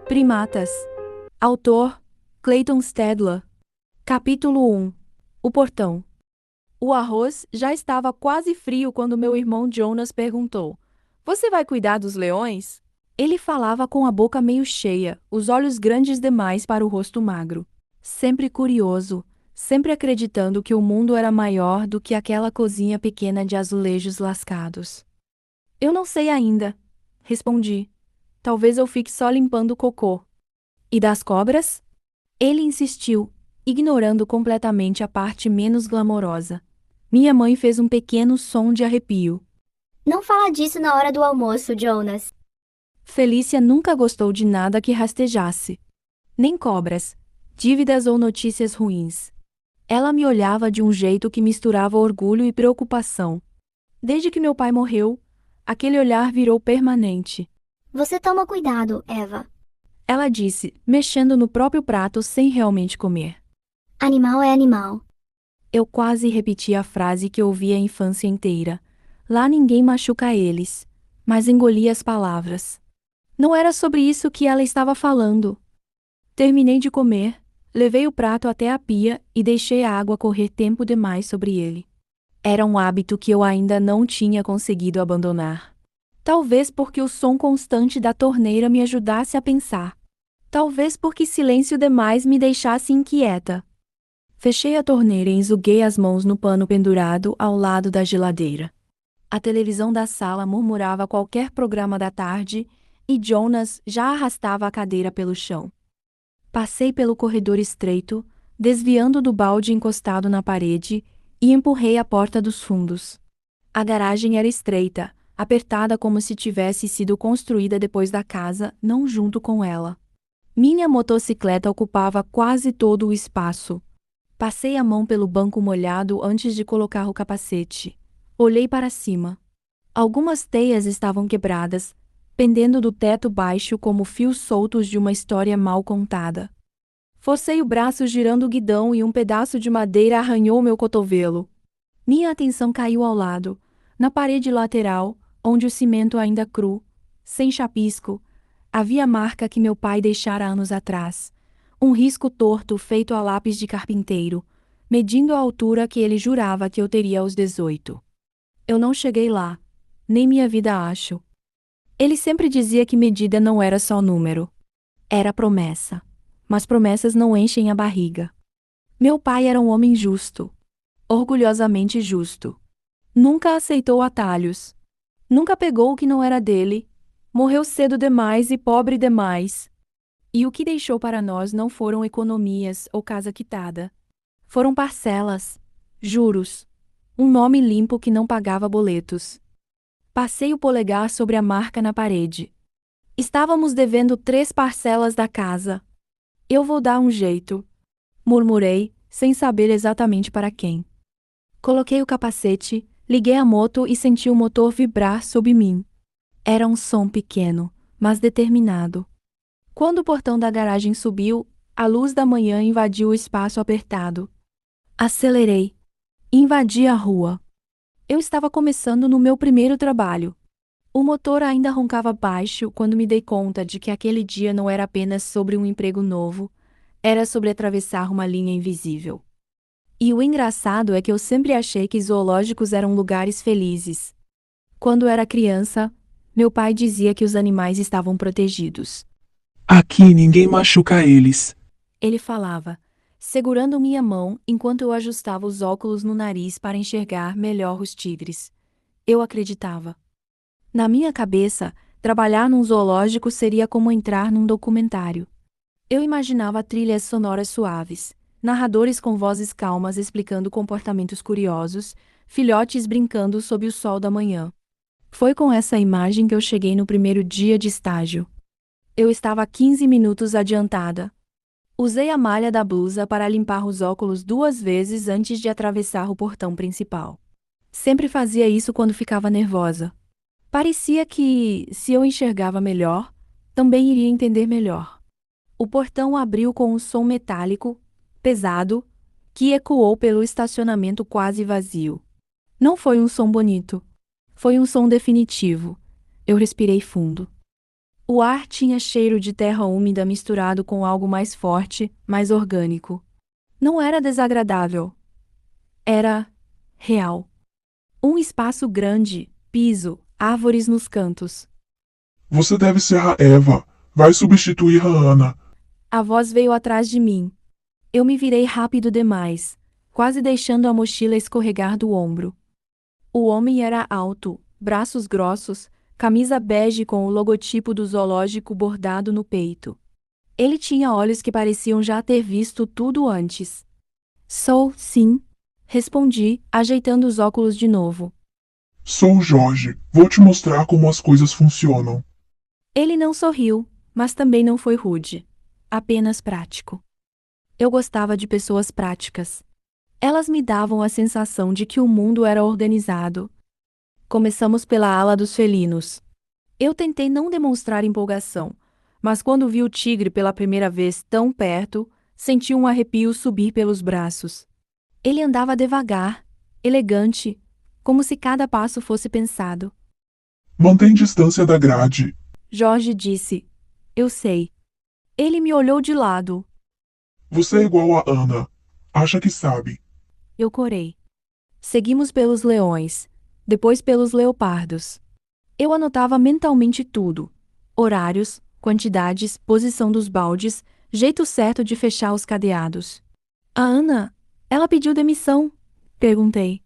Primatas. Autor: Clayton Stedler. Capítulo 1. O portão. O arroz já estava quase frio quando meu irmão Jonas perguntou: "Você vai cuidar dos leões?" Ele falava com a boca meio cheia, os olhos grandes demais para o rosto magro. Sempre curioso, sempre acreditando que o mundo era maior do que aquela cozinha pequena de azulejos lascados. "Eu não sei ainda", respondi. "Talvez eu fique só limpando o cocô." "E das cobras?" Ele insistiu, ignorando completamente a parte menos glamourosa. Minha mãe fez um pequeno som de arrepio. Não fala disso na hora do almoço, Jonas. Felícia nunca gostou de nada que rastejasse. Nem cobras, dívidas ou notícias ruins. Ela me olhava de um jeito que misturava orgulho e preocupação. Desde que meu pai morreu, aquele olhar virou permanente. Você toma cuidado, Eva. Ela disse, mexendo no próprio prato sem realmente comer. Animal é animal. Eu quase repeti a frase que ouvi a infância inteira. Lá ninguém machuca eles. Mas engoli as palavras. Não era sobre isso que ela estava falando. Terminei de comer, levei o prato até a pia e deixei a água correr tempo demais sobre ele. Era um hábito que eu ainda não tinha conseguido abandonar. Talvez porque o som constante da torneira me ajudasse a pensar. Talvez porque silêncio demais me deixasse inquieta. Fechei a torneira e enxuguei as mãos no pano pendurado ao lado da geladeira. A televisão da sala murmurava qualquer programa da tarde e Jonas já arrastava a cadeira pelo chão. Passei pelo corredor estreito, desviando do balde encostado na parede, e empurrei a porta dos fundos. A garagem era estreita, apertada como se tivesse sido construída depois da casa, não junto com ela. Minha motocicleta ocupava quase todo o espaço. Passei a mão pelo banco molhado antes de colocar o capacete. Olhei para cima. Algumas teias estavam quebradas, pendendo do teto baixo como fios soltos de uma história mal contada. Forcei o braço girando o guidão e um pedaço de madeira arranhou meu cotovelo. Minha atenção caiu ao lado, na parede lateral, onde o cimento ainda cru, sem chapisco, havia a marca que meu pai deixara anos atrás. Um risco torto feito a lápis de carpinteiro, medindo a altura que ele jurava que eu teria aos 18. Eu não cheguei lá, nem minha vida acho. Ele sempre dizia que medida não era só número. Era promessa. Mas promessas não enchem a barriga. Meu pai era um homem justo. Orgulhosamente justo. Nunca aceitou atalhos. Nunca pegou o que não era dele. Morreu cedo demais e pobre demais. E o que deixou para nós não foram economias ou casa quitada. Foram parcelas, juros, um nome limpo que não pagava boletos. Passei o polegar sobre a marca na parede. Estávamos devendo 3 parcelas da casa. "Eu vou dar um jeito", murmurei, sem saber exatamente para quem. Coloquei o capacete, liguei a moto e senti o motor vibrar sob mim. Era um som pequeno, mas determinado. Quando o portão da garagem subiu, a luz da manhã invadiu o espaço apertado. Acelerei. Invadi a rua. Eu estava começando no meu primeiro trabalho. O motor ainda roncava baixo quando me dei conta de que aquele dia não era apenas sobre um emprego novo, era sobre atravessar uma linha invisível. E o engraçado é que eu sempre achei que zoológicos eram lugares felizes. Quando era criança, meu pai dizia que os animais estavam protegidos. Aqui ninguém machuca eles. Ele falava, segurando minha mão enquanto eu ajustava os óculos no nariz para enxergar melhor os tigres. Eu acreditava. Na minha cabeça, trabalhar num zoológico seria como entrar num documentário. Eu imaginava trilhas sonoras suaves, narradores com vozes calmas explicando comportamentos curiosos, filhotes brincando sob o sol da manhã. Foi com essa imagem que eu cheguei no primeiro dia de estágio. Eu estava 15 minutos adiantada. Usei a malha da blusa para limpar os óculos 2 vezes antes de atravessar o portão principal. Sempre fazia isso quando ficava nervosa. Parecia que, se eu enxergava melhor, também iria entender melhor. O portão abriu com um som metálico, pesado, que ecoou pelo estacionamento quase vazio. Não foi um som bonito. Foi um som definitivo. Eu respirei fundo. O ar tinha cheiro de terra úmida misturado com algo mais forte, mais orgânico. Não era desagradável. Era real. Um espaço grande, piso, árvores nos cantos. Você deve ser a Eva. Vai substituir a Ana. A voz veio atrás de mim. Eu me virei rápido demais, quase deixando a mochila escorregar do ombro. O homem era alto, braços grossos, camisa bege com o logotipo do zoológico bordado no peito. Ele tinha olhos que pareciam já ter visto tudo antes. Sou, sim, respondi, ajeitando os óculos de novo. Sou o Jorge. Vou te mostrar como as coisas funcionam. Ele não sorriu, mas também não foi rude. Apenas prático. Eu gostava de pessoas práticas. Elas me davam a sensação de que o mundo era organizado. Começamos pela ala dos felinos. Eu tentei não demonstrar empolgação, mas quando vi o tigre pela primeira vez tão perto, senti um arrepio subir pelos braços. Ele andava devagar, elegante, como se cada passo fosse pensado. Mantém distância da grade. Jorge disse: Eu sei. Ele me olhou de lado. Você é igual a Ana. Acha que sabe. Eu corei. Seguimos pelos leões, depois pelos leopardos. Eu anotava mentalmente tudo: horários, quantidades, posição dos baldes, jeito certo de fechar os cadeados. A Ana, ela pediu demissão? Perguntei.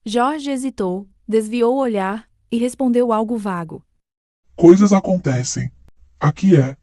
Jorge hesitou, desviou o olhar e respondeu algo vago. Coisas acontecem. Aqui é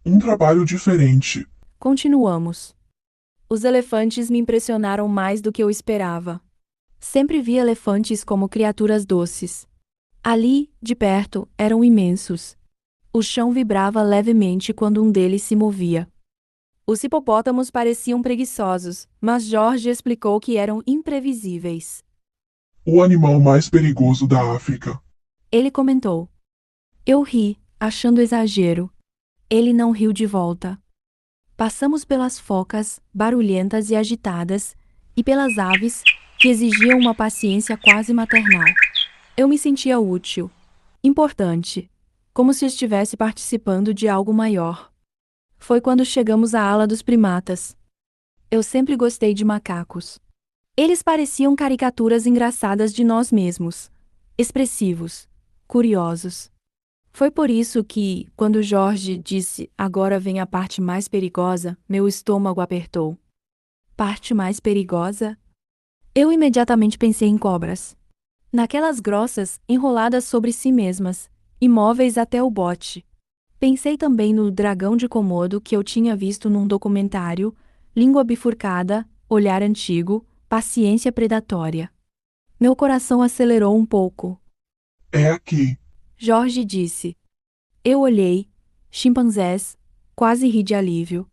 um trabalho diferente. Continuamos. Os elefantes me impressionaram mais do que eu esperava. Sempre vi elefantes como criaturas doces. Ali, de perto, eram imensos. O chão vibrava levemente quando um deles se movia. Os hipopótamos pareciam preguiçosos, mas Jorge explicou que eram imprevisíveis. O animal mais perigoso da África. Ele comentou. Eu ri, achando exagero. Ele não riu de volta. Passamos pelas focas, barulhentas e agitadas, e pelas aves, que exigiam uma paciência quase maternal. Eu me sentia útil, importante, como se estivesse participando de algo maior. Foi quando chegamos à ala dos primatas. Eu sempre gostei de macacos. Eles pareciam caricaturas engraçadas de nós mesmos, expressivos, curiosos. Foi por isso que, quando Jorge disse agora vem a parte mais perigosa, meu estômago apertou. Parte mais perigosa? Eu imediatamente pensei em cobras. Naquelas grossas, enroladas sobre si mesmas, imóveis até o bote. Pensei também no dragão de Komodo que eu tinha visto num documentário, língua bifurcada, olhar antigo, paciência predatória. Meu coração acelerou um pouco. É aqui. Jorge disse. Eu olhei. Chimpanzés. Quase ri de alívio.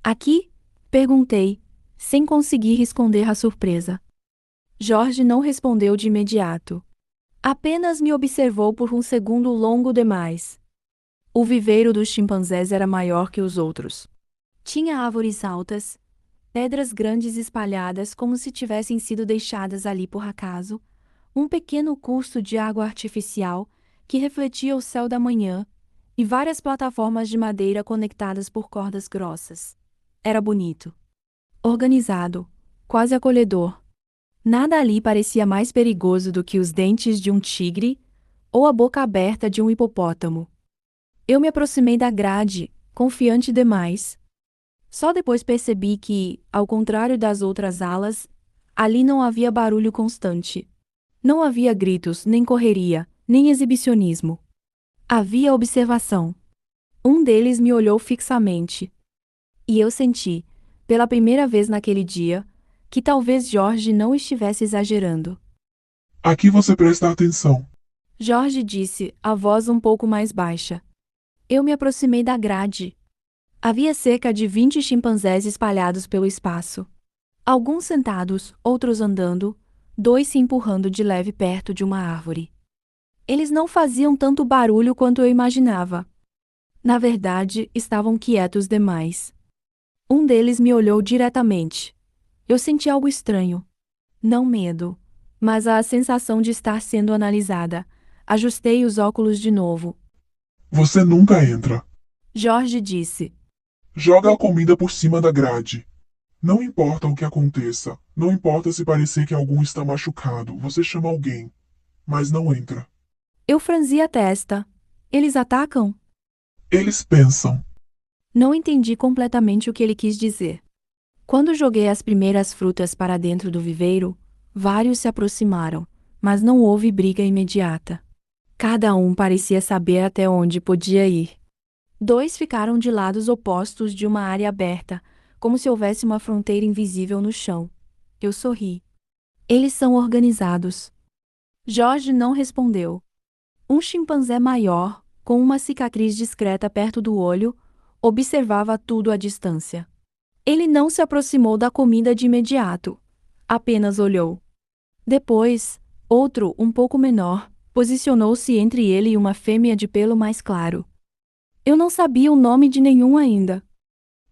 Aqui? Perguntei, sem conseguir esconder a surpresa. Jorge não respondeu de imediato. Apenas me observou por um segundo longo demais. O viveiro dos chimpanzés era maior que os outros. Tinha árvores altas, pedras grandes espalhadas como se tivessem sido deixadas ali por acaso, um pequeno curso de água artificial que refletia o céu da manhã e várias plataformas de madeira conectadas por cordas grossas. Era bonito. Organizado, quase acolhedor. Nada ali parecia mais perigoso do que os dentes de um tigre ou a boca aberta de um hipopótamo. Eu me aproximei da grade, confiante demais. Só depois percebi que, ao contrário das outras alas, ali não havia barulho constante. Não havia gritos, nem correria, nem exibicionismo. Havia observação. Um deles me olhou fixamente. E eu senti, pela primeira vez naquele dia, que talvez Jorge não estivesse exagerando. Aqui você presta atenção. Jorge disse, a voz um pouco mais baixa. Eu me aproximei da grade. Havia cerca de 20 chimpanzés espalhados pelo espaço. Alguns sentados, outros andando, dois se empurrando de leve perto de uma árvore. Eles não faziam tanto barulho quanto eu imaginava. Na verdade, estavam quietos demais. Um deles me olhou diretamente. Eu senti algo estranho. Não medo, mas a sensação de estar sendo analisada. Ajustei os óculos de novo. Você nunca entra. Jorge disse. Joga a comida por cima da grade. Não importa o que aconteça, não importa se parecer que algum está machucado, você chama alguém, mas não entra. Eu franzi a testa. Eles atacam? Eles pensam. Não entendi completamente o que ele quis dizer. Quando joguei as primeiras frutas para dentro do viveiro, vários se aproximaram, mas não houve briga imediata. Cada um parecia saber até onde podia ir. 2 ficaram de lados opostos de uma área aberta, como se houvesse uma fronteira invisível no chão. Eu sorri. Eles são organizados. Jorge não respondeu. Um chimpanzé maior, com uma cicatriz discreta perto do olho, observava tudo à distância. Ele não se aproximou da comida de imediato. Apenas olhou. Depois, outro, um pouco menor, posicionou-se entre ele e uma fêmea de pelo mais claro. Eu não sabia o nome de nenhum ainda.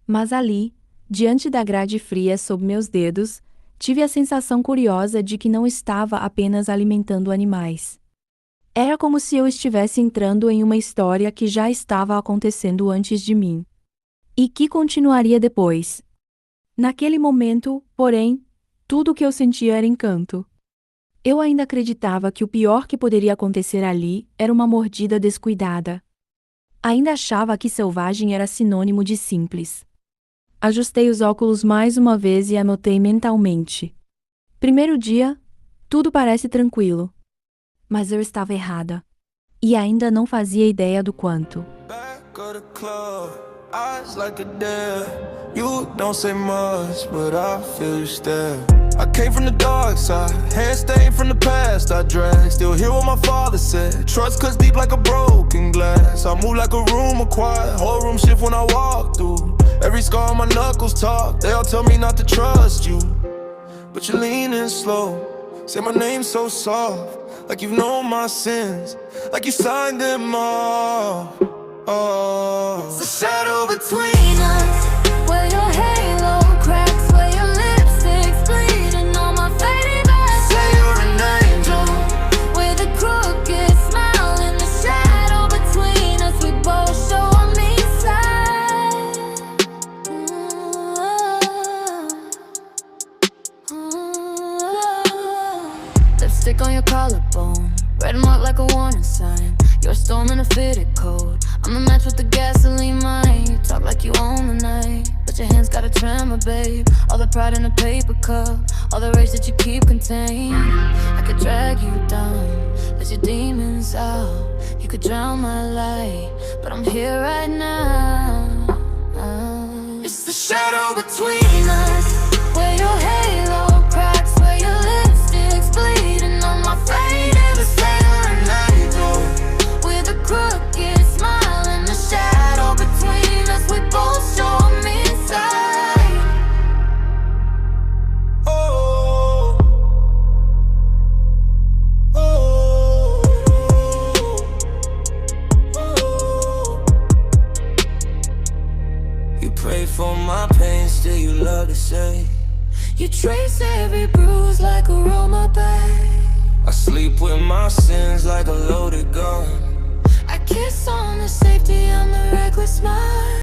Mas ali, diante da grade fria sob meus dedos, tive a sensação curiosa de que não estava apenas alimentando animais. Era como se eu estivesse entrando em uma história que já estava acontecendo antes de mim. E que continuaria depois. Naquele momento, porém, tudo o que eu sentia era encanto. Eu ainda acreditava que o pior que poderia acontecer ali era uma mordida descuidada. Ainda achava que selvagem era sinônimo de simples. Ajustei os óculos mais uma vez e anotei mentalmente. Primeiro dia, tudo parece tranquilo. Mas eu estava errada. E ainda não fazia ideia do quanto. Back of the club, eyes like a dare. You don't say much, but I feel you stare. I came from the dark side, hands stained from the past I drag. Still hear what my father said. Trust cuts deep like a broken glass. I move like a room of quiet, whole room shift when I walk through. Every scar on my knuckles talk, they all tell me not to trust you. But you're leaning slow, say my name so soft. Like you've known my sins, like you signed them all. Oh. It's a shadow between us, where your halo cracks, where your lipstick's bleeding on my faded glass. Say you're an angel, With a crooked smile in the shadow between us, we both show a mean side. Lipstick on your collarbone, red mark like a warning sign. You're a storm in a fitted coat, I'm the match with the gasoline mine. You talk like you own the night, but your hands got a tremor, babe. All the pride in a paper cup, all the rage that you keep contained. I could drag you down, let your demons out. You could drown my light, but I'm here right now. It's the shadow between us, where your halo cracks, where your lipstick's bleeding on my faded. say you're an angel. With a crooked smile in the shadow between us, we both show me inside. Oh, oh, oh. You pray for my pain, still you love to say. You trace every bruise like a Roma bag. I sleep with my sins like a loaded gun. I kiss on the safety, I'm the reckless mind.